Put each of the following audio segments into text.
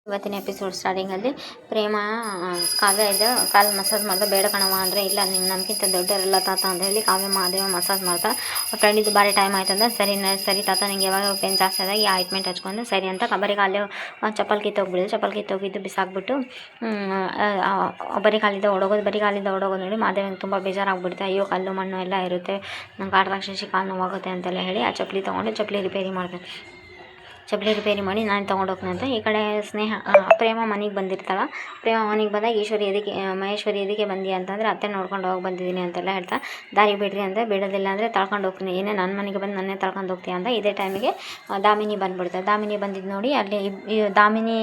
ಇವತ್ತಿನ ಎಪಿಸೋಡ್ ಸ್ಟಾರ್ಟಿಂಗಲ್ಲಿ ಪ್ರೇಮ ಕಾವ್ಯ ಕಾಲು ಮಸಾಜ್ ಮಾಡ್ತಾ ಬೇಡ ಕಣವ ಅಂದರೆ ಇಲ್ಲ ನೀವು ನಮಗಿಂತ ದೊಡ್ಡವರೆಲ್ಲ ತಾತ ಅಂತ ಹೇಳಿ ಕಾವ್ಯ ಮಹಾದೇವ ಮಸಾಜ್ ಮಾಡ್ತಾರೆ. ಫ್ರೆಂಡಿದ್ದು ಭಾರಿ ಟೈಮ್ ಆಯ್ತಂದ್ರೆ ಸರಿ ತಾತ ನಿಂಗೆ ಯಾವಾಗ ಪೇನ್ ಜಾಸ್ತಿ ಆದಾಗ ಈ ಆಯಿಂಟ್ಮೆಂಟ್ ಹಚ್ಕೊಂಡು ಸರಿ ಅಂತ ಬರೀ ಕಾಲು ಚಪ್ಪಲ್ ಕಿತ್ತೋಗಿದ್ದು ಬಿಸಾಕ್ಬಿಟ್ಟು ಬರೀ ಕಾಲಿಂದ ಓಡೋಗೋದು ನೋಡಿ ಮಾದೇವನಿಗೆ ತುಂಬ ಬೇಜಾರಾಗ್ಬಿಡುತ್ತೆ. ಅಯ್ಯೋ ಕಲ್ಲು ಮಣ್ಣು ಎಲ್ಲ ಇರುತ್ತೆ, ನಂಗೆ ಕಾಡ್ರಾಕ್ಷಸಿ ಕಾಲು ನೋವಾಗುತ್ತೆ ಅಂತೆಲ್ಲ ಹೇಳಿ ಆ ಚಪ್ಪಲಿ ತೊಗೊಂಡು ಚಪ್ಪಲಿ ರಿಪೇರಿ ಮಾಡಿ ನಾನು ತೊಗೊಂಡೋಗ್ತೀನಿ ಅಂತ. ಈ ಕಡೆ ಪ್ರೇಮ ಮನೆಗೆ ಬಂದಿರ್ತಾಳೆ. ಪ್ರೇಮ ಮನೆಗೆ ಬಂದಾಗ ಮಹೇಶ್ವರಿ ಎದಕ್ಕೆ ಬಂದಿ ಅಂತಂದರೆ ಅತ್ತೆ ನೋಡ್ಕೊಂಡು ಹೋಗಿ ಬಂದಿದ್ದೀನಿ ಅಂತೆಲ್ಲ ಹೇಳ್ತಾ ದಾರಿ ಬಿಡ್ರಿ ಅಂದರೆ ಬಿಡೋದಿಲ್ಲ ಅಂದರೆ ತಳ್ಕೊಂಡು ಹೋಗ್ತೀನಿ, ಏನೇ ನನ್ನ ಮನೆಗೆ ಬಂದು ನನ್ನೇ ತಳ್ಕೊಂಡು ಹೋಗ್ತೀಯ ಅಂತ. ಇದೇ ಟೈಮಿಗೆ ದಾಮಿನಿ ಬಂದುಬಿಡ್ತಾರೆ. ದಾಮಿನಿ ಬಂದಿದ್ದು ನೋಡಿ ಅಲ್ಲಿ ದಾಮಿನಿ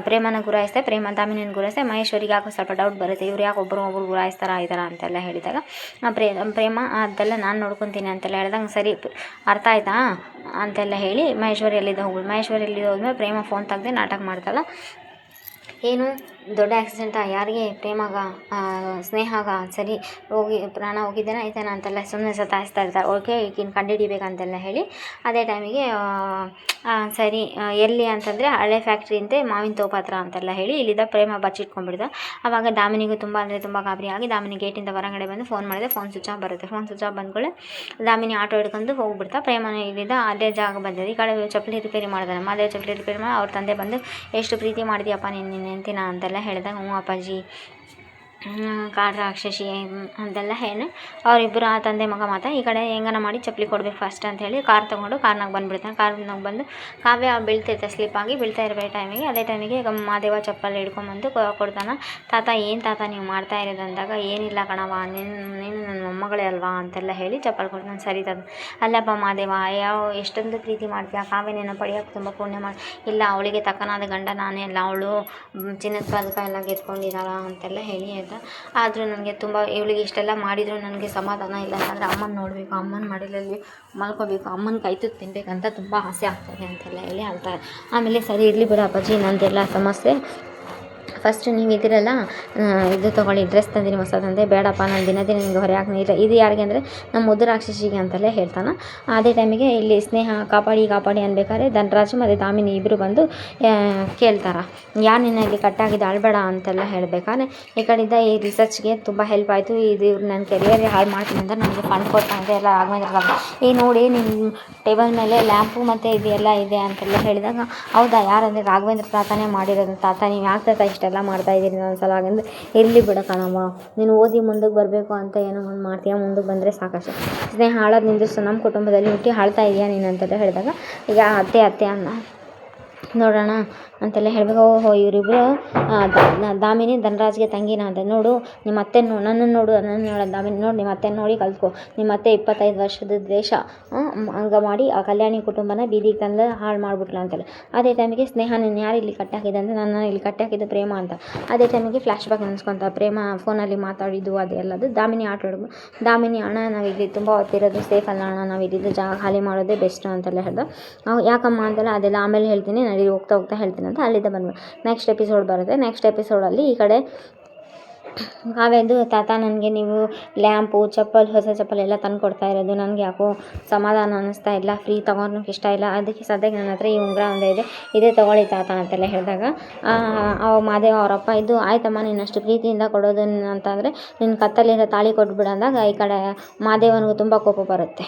ಪ್ರೇಮನ ಗುರಾಯಿಸ್ತೆ, ದಾಮಿನಿನ ಗುರಾಯಿಸ್ತೆ. ಮಹೇಶ್ವರಿಗೆ ಯಾಕೋ ಸ್ವಲ್ಪ ಡೌಟ್ ಬರುತ್ತೆ, ಇವ್ರು ಯಾಕೆ ಒಬ್ಬರು ಗುರಾಯಿಸ್ತಾರ ಈ ಥರ ಅಂತೆಲ್ಲ ಹೇಳಿದಾಗ ಪ್ರೇಮ ಅದೆಲ್ಲ ನಾನು ನೋಡ್ಕೊತೀನಿ ಅಂತೆಲ್ಲ ಹೇಳಿದಾಗ ಸರಿ ಅರ್ಥ ಆಯ್ತಾ ಅಂತೆಲ್ಲ ಹೇಳಿ ಮಹೇಶ್ವರಿ ಎಲ್ಲಿದ್ದ ಹೋದ್ಮೇಲೆ ಪ್ರೇಮ ಫೋನ್ ತೆಗ್ದು ನಾಟಕ ಮಾಡ್ತಾಳೆ. ಏನು ದೊಡ್ಡ ಆಕ್ಸಿಡೆಂಟಾ, ಯಾರಿಗೆ ಪ್ರೇಮಗ ಸ್ನೇಹಗ, ಸರಿ ಹೋಗಿ ಪ್ರಾಣ ಹೋಗಿದ್ದೇನೆ ಆಯ್ತಾನ ಅಂತೆಲ್ಲ ಸುಮ್ಮನೆ ಸತಾಯಿಸ್ತಾ ಇರ್ತಾರೆ. ಓಕೆ ಈಗಿನ ಕಂಡುಹಿಡಿಬೇಕಂತೆಲ್ಲ ಹೇಳಿ ಅದೇ ಟೈಮಿಗೆ ಸರಿ ಎಲ್ಲಿ ಅಂತಂದರೆ ಹಳೆ ಫ್ಯಾಕ್ಟ್ರಿ ಅಂತೆ ಮಾವಿನ ತೋಪ ಹತ್ರ ಅಂತೆಲ್ಲ ಹೇಳಿ ಇಲ್ಲಿದ್ದ ಪ್ರೇಮ ಬಚ್ಚಿಟ್ಕೊಂಡ್ಬಿಡ್ದ. ಆವಾಗ ದಾಮಿನಿಗೂ ತುಂಬ ಗಾಬರಿ ಆಗಿ ದಾಮಿನಿ ಗೇಟಿಂದ ಹೊರಗಡೆ ಬಂದು ಫೋನ್ ಮಾಡಿದೆ. ಫೋನ್ ಸ್ವಿಚ್ ಆಫ್ ಬರುತ್ತೆ. ಫೋನ್ ಸ್ವಿಚ್ ಆಫ್ ಬಂದ್ಕೊಳ್ಳೆ ದಾಮಿನಿ ಆಟೋ ಹಿಡ್ಕೊಂಡು ಹೋಗ್ಬಿಡ್ತಾ. ಪ್ರೇಮನ ಇಲ್ಲಿದ್ದ ಅದೇ ಜಾಗ ಬಂದಿದೆ. ಈ ಕಡೆ ಚಪ್ಪಲಿ ರಿಪೇರಿ ಮಾಡಿದಾನೆ ಮಾದೇವ್. ಚಪ್ಪಲಿ ರಿಪೇರಿ ಮಾಡಿ ಅವ್ರ ತಂದೆ ಬಂದು ಎಷ್ಟು ಪ್ರೀತಿ ಮಾಡಿದ್ಯಪ್ಪ ನಿನ್ನ ಹೆಂಡ್ತಿನ ಅಂತೆಲ್ಲ ಹೇಳಿದಾಗ ಹ್ಞೂ ಅಪ್ಪಾಜಿ ಕಾಡ್ರಾಕ್ಷಸಿ ಅಂತೆಲ್ಲ ಏನು ಅವರಿಬ್ಬರು ಆ ತಂದೆ ಮಗ ಈ ಕಡೆ ಹೆಂಗನ ಮಾಡಿ ಚಪ್ಪಲಿ ಕೊಡ್ಬೇಕು ಫಸ್ಟ್ ಅಂತ ಹೇಳಿ ಕಾರ್ ತೊಗೊಂಡು ಕಾರ್ನಾಗ ಬಂದುಬಿಡ್ತಾನೆ. ಕಾರ್ನಾಗ ಬಂದು ಕಾವ್ಯ ಬೀಳ್ತಿರ್ತಾರೆ, ಸ್ಲಿಪ್ಪಾಗಿ ಬೀಳ್ತಾ ಇರಬೇಕು ಟೈಮಿಗೆ. ಅದೇ ಟೈಮಿಗೆ ಮಾದೇವ ಚಪ್ಪಲಿ ಹಿಡ್ಕೊಂಬಂದು ಕೊಡ್ತಾನೆ. ತಾತ ಏನು ತಾತ ನೀವು ಮಾಡ್ತಾ ಇರೋದು ಅಂದಾಗ ಏನಿಲ್ಲ ಕಣವ, ನೀನು ನನ್ನ ಮೊಮ್ಮಗಳೇ ಅಲ್ವಾ ಅಂತೆಲ್ಲ ಹೇಳಿ ಚಪ್ಪಲಿ ಕೊಡ್ತಾನೆ. ಸರಿ ತಾತ ಅಲ್ಲಪ್ಪ ಮಾದೇವ ಎಷ್ಟೊಂದು ಪ್ರೀತಿ ಮಾಡ್ತೀಯ, ಕಾವ್ಯನ ಪಡೆಯೋಕೆ ತುಂಬ ಪುಣ್ಯ ಮಾಡಿ, ಇಲ್ಲ ಅವಳಿಗೆ ತಕ್ಕನಾದ ಗಂಡ ನಾನೇ ಅಲ್ಲ, ಅವಳು ಚಿನ್ನದ ಪದಕ ಎಲ್ಲ ಗೆದ್ಕೊಂಡಿದ್ದಾಳ ಅಂತೆಲ್ಲ ಹೇಳಿ ಆಯಿತಾ. ಆದರೂ ನನಗೆ ತುಂಬ ಇವಳಿಗೆ ಇಷ್ಟೆಲ್ಲ ಮಾಡಿದರೂ ನನಗೆ ಸಮಾಧಾನ ಇಲ್ಲ ಅಂತಂದರೆ ಅಮ್ಮನ ನೋಡಬೇಕು, ಅಮ್ಮನ ಮಡಿಲಲ್ಲಿ ಮಲ್ಕೋಬೇಕು, ಅಮ್ಮನ ಕೈ ತುತ್ತು ತಿನ್ಬೇಕಂತ ತುಂಬ ಆಸೆ ಆಗ್ತದೆ ಅಂತೆಲ್ಲ ಹೇಳಿ ಹೇಳ್ತಾರೆ. ಆಮೇಲೆ ಸರಿ ಇರಲಿ ಬಿಡು ಅಪ್ಪಾಜಿ, ನಂದೆಲ್ಲ ಸಮಸ್ಯೆ ಫಸ್ಟ್ ನೀವು ಇದಿರಲ್ಲ ಇದು ತೊಗೊಳ್ಳಿ, ಡ್ರೆಸ್ ತಂದಿನಿ ಹೊಸದಂತೆ. ಬೇಡಪ್ಪ ನಾನು ದಿನ ನಿಮಗೆ ಹೊರೆ ಹಾಕ್ತೀನಿ, ಇಲ್ಲ ಇದು ಯಾರಿಗೆ ಅಂದರೆ ನಮ್ಮ ಮುದ್ದು ರಾಕ್ಷಸಿಗೆ ಅಂತಲೇ ಹೇಳ್ತಾನೆ. ಅದೇ ಟೈಮಿಗೆ ಇಲ್ಲಿ ಸ್ನೇಹ ಕಾಪಾಡಿ ಅನ್ಬೇಕಾದ್ರೆ ಧನರಾಜು ಮತ್ತು ದಾಮಿನಿ ಇಬ್ಬರು ಬಂದು ಕೇಳ್ತಾರೆ, ಯಾರು ನಿನ್ನ ಇಲ್ಲಿ ಕಟ್ಟಾಗಿದೆ ಅಳಬೇಡ ಅಂತೆಲ್ಲ ಹೇಳಬೇಕಾದ್ರೆ ಈ ಕಡೆಯಿಂದ ಈ ರಿಸರ್ಚ್ಗೆ ತುಂಬ ಹೆಲ್ಪ್ ಆಯಿತು, ಇದು ನನ್ನ ಕೆರಿಯರ್ ಹಾಳು ಮಾಡ್ತೀನಿ ಅಂತ ನನಗೆ ಫಂಡ್ ಕೊಡ್ತಾನೆ ಎಲ್ಲ ರಾಘವೇಂದ್ರ ನೋಡಿ ನಿಮ್ಮ ಟೇಬಲ್ ಮೇಲೆ ಲ್ಯಾಂಪು ಮತ್ತು ಇದೆಲ್ಲ ಇದೆ ಅಂತೆಲ್ಲ ಹೇಳಿದಾಗ ಹೌದಾ ಯಾರಂದರೆ ರಾಘವೇಂದ್ರ ತಾತನೇ ಮಾಡಿರೋದು. ತಾತ ನೀವು ಯಾಕೆ ತಾತ ಇಷ್ಟೆಲ್ಲ ಮಾಡ್ತಾಯಿದ್ದೀನಿ ಒಂದ್ಸಲ ಹಾಗಂದ್ರೆ ಇರಲಿ ಬಿಡ ಕಣಮ್ಮ, ನೀನು ಓದಿ ಮುಂದಕ್ಕೆ ಬರಬೇಕು ಅಂತ ಏನೋ ಒಂದು ಮಾಡ್ತೀಯ, ಮುಂದಕ್ಕೆ ಬಂದರೆ ಸಾಕಷ್ಟು. ಸ್ನೇಹ ಹಾಳೋದು ನಿಂದಿಸು, ನಮ್ಮ ಕುಟುಂಬದಲ್ಲಿ ಹುಟ್ಟಿ ಹಾಳ್ತಾ ಇದೆಯಾ ನೀನು ಅಂತೆಲ್ಲ ಹೇಳಿದಾಗ ಈಗ ಅತ್ತೆ ಅನ್ನ ನೋಡೋಣ ಅಂತೆಲ್ಲ ಹೇಳಬೇಕು. ಓಹೋ ಇವರಿಬ್ಬರು ದಾಮಿನಿ ಧನರಾಜ್ಗೆ ತಂಗಿನ ಅಂತ ನೋಡು, ನಿಮ್ಮ ಅತ್ತೆ ನನ್ನನ್ನು ನೋಡು ದಾಮಿನಿ ನೋಡಿ ನಿಮ್ಮ ಅತ್ತೆ ನೋಡಿ ಕಲ್ತ್ಕೊ, ನಿಮ್ಮ ಅತ್ತೆ 25 ವರ್ಷದ ದ್ವೇಷ ಹಂಗ ಮಾಡಿ ಆ ಕಲ್ಯಾಣಿ ಕುಟುಂಬನ ಬೀದಿಗೆ ತಂದು ಹಾಳು ಮಾಡಿಬಿಟ್ಲು ಅಂತೇಳಿ. ಅದೇ ಟೈಮಿಗೆ ಸ್ನೇಹ ನಿನ್ನ ಯಾರು ಇಲ್ಲಿ ಕಟ್ಟಾಕಿದೆ ಅಂದರೆ ನನ್ನ ಇಲ್ಲಿ ಕಟ್ಟಾಕಿದ್ದು ಪ್ರೇಮ ಅಂತ. ಅದೇ ಟೈಮಿಗೆ ಫ್ಲ್ಯಾಶ್ ಬ್ಯಾಕ್ ನೆನೆಸ್ಕೊತ ಪ್ರೇಮ ಫೋನಲ್ಲಿ ಮಾತಾಡಿದ್ದು ಅದೆಲ್ಲದು. ದಾಮಿನಿ ಆಟಾಡೋದು, ದಾಮಿನಿ ಅಣ್ಣ ನಾವಿಲ್ಲಿ ತುಂಬ ಹೊತ್ತಿರೋದು ಸೇಫ್ ಅಲ್ಲ ಅಣ್ಣ, ನಾವು ಇಲ್ಲಿದ್ದು ಜಾಗ ಖಾಲಿ ಮಾಡೋದೇ ಬೆಸ್ಟ್ ಅಂತೆಲ್ಲ ಹೇಳ್ದೆ. ಯಾಕಮ್ಮ ಅಂತೆಲ್ಲ ಅದೆಲ್ಲ ಆಮೇಲೆ ಹೇಳ್ತೀನಿ, ನಡಿ ಹೋಗ್ತಾ ಹೇಳ್ತೀನಿ ಅಂತ ಅಲ್ಲಿದ್ದ ಬಂದ್ಬಿಟ್ಟು ನೆಕ್ಸ್ಟ್ ಎಪಿಸೋಡ್ ಬರುತ್ತೆ. ನೆಕ್ಸ್ಟ್ ಎಪಿಸೋಡಲ್ಲಿ ಈ ಕಡೆ ಕಾವ್ಯದ್ದು ತಾತ ನನಗೆ ನೀವು ಲ್ಯಾಂಪು ಹೊಸ ಚಪ್ಪಲ್ ಎಲ್ಲ ತಂದು ಕೊಡ್ತಾ ಇರೋದು ನನಗೆ ಯಾಕೋ ಸಮಾಧಾನ ಅನ್ನಿಸ್ತಾ ಇಲ್ಲ, ಫ್ರೀ ತೊಗೊಳೋಕೆ ಇಷ್ಟ ಇಲ್ಲ, ಅದಕ್ಕೆ ಸದ್ಯಕ್ಕೆ ನನ್ನ ಹತ್ರ ಈ ಉಂಗುರ ಒಂದೇ ಇದೆ, ಇದೇ ತೊಗೊಳ್ಳಿ ತಾತ ಅಂತೆಲ್ಲ ಹೇಳಿದಾಗ ಮಾದೇವ ಅವರಪ್ಪ ಇದ್ದು ಆಯ್ತಮ್ಮ ನೀನಷ್ಟು ಪ್ರೀತಿಯಿಂದ ಕೊಡೋದು ಅಂತಂದರೆ ನಿನ್ನ ಕತ್ತಲಿರೋ ತಾಳಿ ಕೊಟ್ಬಿಡು ಅಂದಾಗ ಈ ಕಡೆ ಮಾದೇವನಿಗೂ ತುಂಬ ಕೋಪ ಬರುತ್ತೆ.